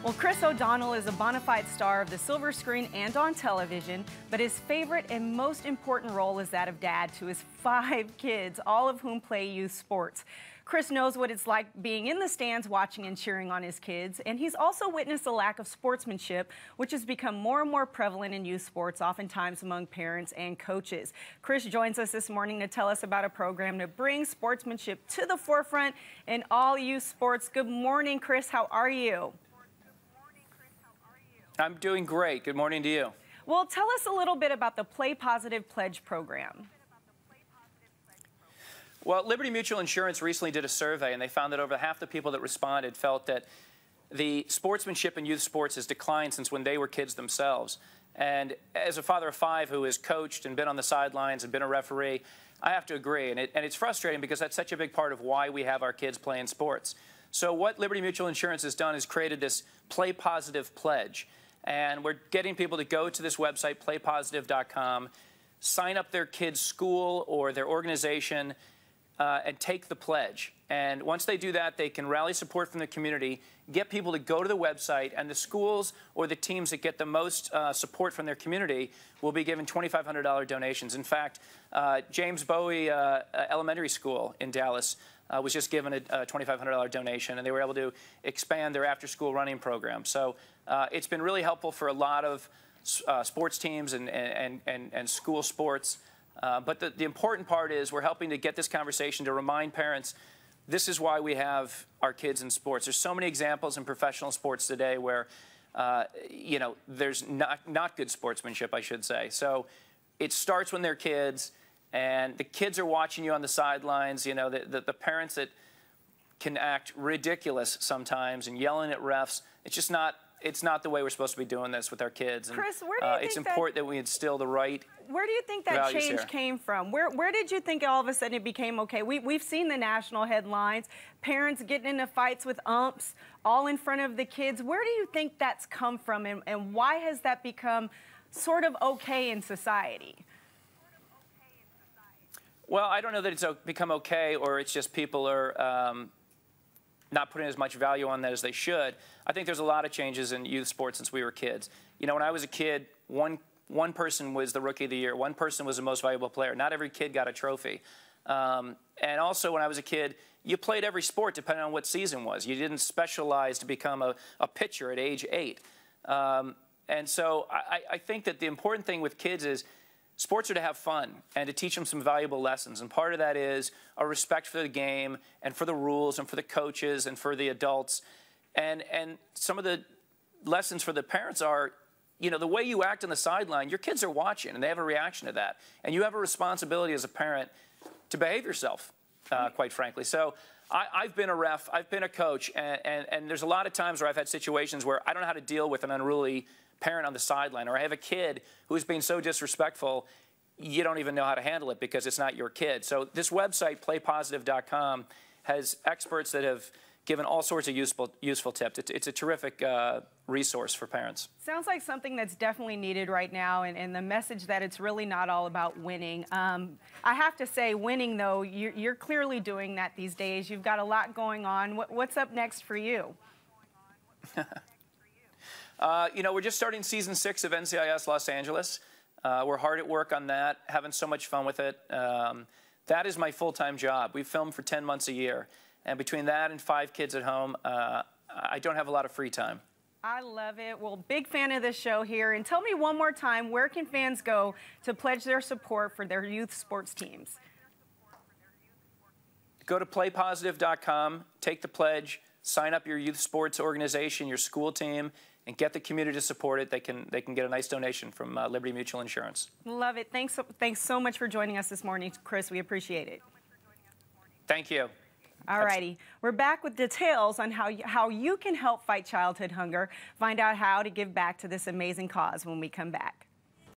Well, Chris O'Donnell is a bona fide star of the silver screen and on television, but his favorite and most important role is that of dad to his 5 kids, all of whom play youth sports. Chris knows what it's like being in the stands watching and cheering on his kids, and he's also witnessed a lack of sportsmanship, which has become more and more prevalent in youth sports, oftentimes among parents and coaches. Chris joins us this morning to tell us about a program to bring sportsmanship to the forefront in all youth sports. Good morning, Chris. How are you? I'm doing great. Good morning to you. Well, tell us a little bit about the Play Positive Pledge program. Well, Liberty Mutual Insurance recently did a survey, and they found that over half the people that responded felt that the sportsmanship in youth sports has declined since when they were kids themselves. And as a father of 5 who has coached and been on the sidelines and been a referee, I have to agree. And it's frustrating because that's such a big part of why we have our kids playing sports. So what Liberty Mutual Insurance has done is created this Play Positive Pledge. And we're getting people to go to this website, playpositive.com, sign up their kid's school or their organization, and take the pledge. And once they do that, they can rally support from the community, get people to go to the website, and the schools or the teams that get the most support from their community will be given $2,500 donations. In fact, James Bowie Elementary School in Dallas was just given a $2,500 donation, and they were able to expand their after-school running program. So it's been really helpful for a lot of sports teams and school sports. But the important part is we're helping to get this conversation to remind parents this is why we have our kids in sports. There's so many examples in professional sports today where, you know, there's not good sportsmanship, I should say. So it starts when they're kids, and the kids are watching you on the sidelines. You know, the parents that can act ridiculous sometimes and yelling at refs. It's just not. It's not the way we're supposed to be doing this with our kids. And, Chris, where do you think it's important that we instill the right Where do you think that change here came from? Where did you think all of a sudden it became okay? We've seen the national headlines, parents getting into fights with umps, all in front of the kids. Where do you think that's come from, and why has that become sort of okay in society? Well, I don't know that it's become okay, or it's just people are not putting as much value on that as they should. I think there's a lot of changes in youth sports since we were kids. You know, when I was a kid, one person was the Rookie of the Year. One person was the most valuable player. Not every kid got a trophy. And also, when I was a kid, you played every sport depending on what season was. You didn't specialize to become a pitcher at age 8. And so I think that the important thing with kids is sports are to have fun and to teach them some valuable lessons. And part of that is a respect for the game and for the rules and for the coaches and for the adults. And some of the lessons for the parents are, you know, the way you act on the sideline, your kids are watching and they have a reaction to that. And you have a responsibility as a parent to behave yourself, quite frankly. So I've been a ref, I've been a coach, and there's a lot of times where I've had situations where I don't know how to deal with an unruly parent on the sideline, or I have a kid who's being so disrespectful, you don't even know how to handle it because it's not your kid. So this website, playpositive.com, has experts that have given all sorts of useful tips. It's a terrific resource for parents. Sounds like something that's definitely needed right now, and the message that it's really not all about winning. I have to say, winning, though, you're clearly doing that these days. You've got a lot going on. What's up next for you? You know, we're just starting season 6 of NCIS Los Angeles. We're hard at work on that, having so much fun with it. That is my full-time job. We film for 10 months a year. And between that and 5 kids at home, I don't have a lot of free time. I love it. Well, big fan of this show here. And tell me one more time, where can fans go to pledge their support for their youth sports teams? Go to playpositive.com, take the pledge, sign up your youth sports organization, your school team, and get the community to support it. They can get a nice donation from Liberty Mutual Insurance. Love it. Thanks so much for joining us this morning, Chris. We appreciate it. Thank you. All righty. We're back with details on how you can help fight childhood hunger. Find out how to give back to this amazing cause when we come back.